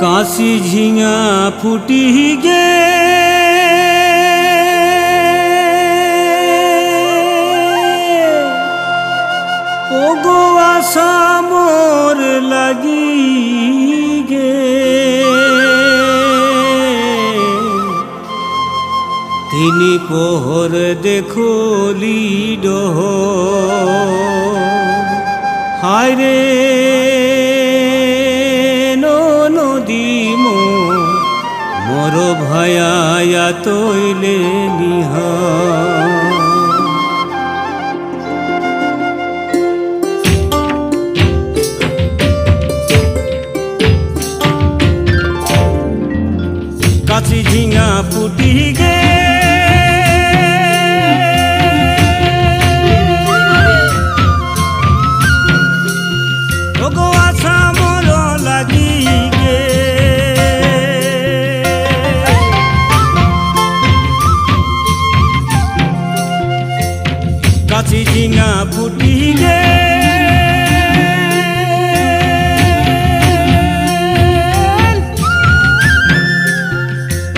কাশি ঝিঙা ফুটি গে ওগো আশা মোর লাগি গে তিনি পোহর দেখলি ডোহ হায় রে নদী মোর ভয়া তৈলে নিহা কাশি ঝিঙা ফুটি গে ওগো আশা মোর লাগি গে কাশি ঝিঙা ফুটি গে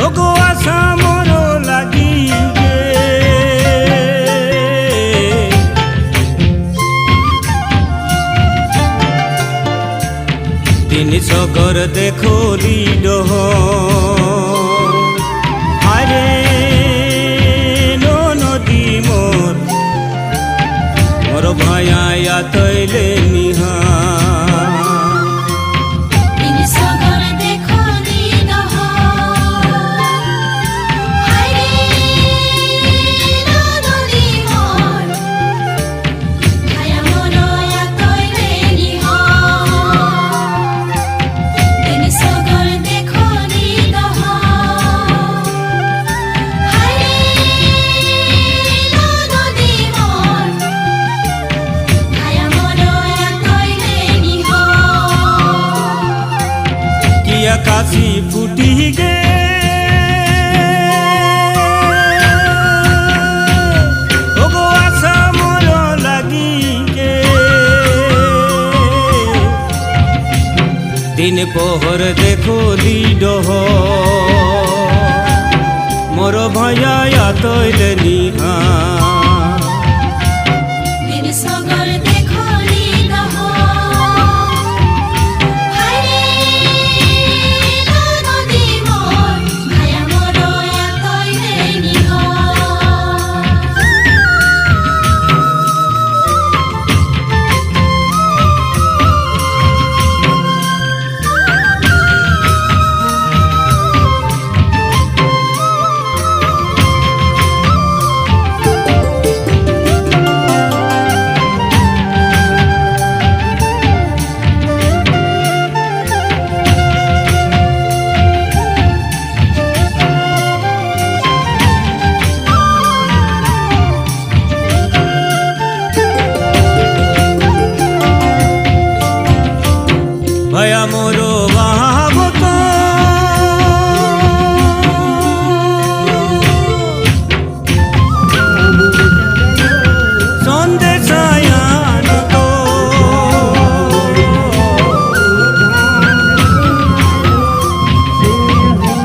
ওগো আশা মোর লাগি গে তিনি সগর দেখলি ডোহ আরে নদী মোর ভয়া তৈলে নিহা কাশি ফুটি গে ওগো আশা মোর লাগি গে দিন পোহর দেখলি ডোহ মোর ভয়া তৈলে নিহা ভয়া মোর ভাবত সন্দেশায়ানত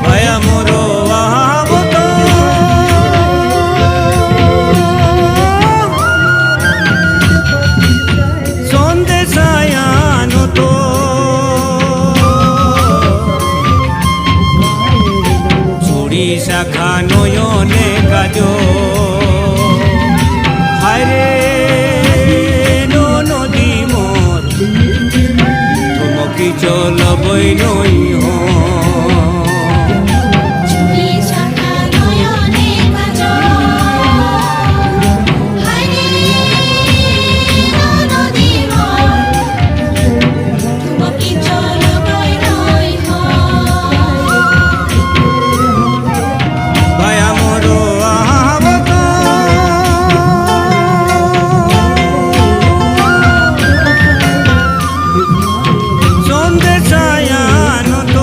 ভয়া মোর ভাবত সন্দেশায়ানত শাখা নয়নে কাজ হায় রে নদী মোর তুমকি চল বই নই সন্দেশায়ানত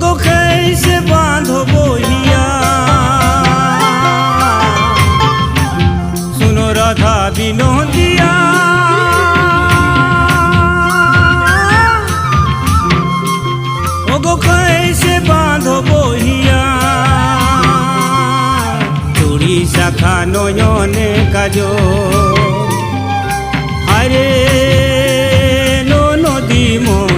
ওগো খেইছে বাঁধ বহিয়া শুনো রাধা বিনোদিয়া ওগো খেইছে বাঁধ বহিয়া চুরি শাখা নয়নে কাজ হায়রে নদী মোর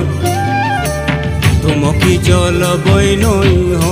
তুমকি জল বই নই হ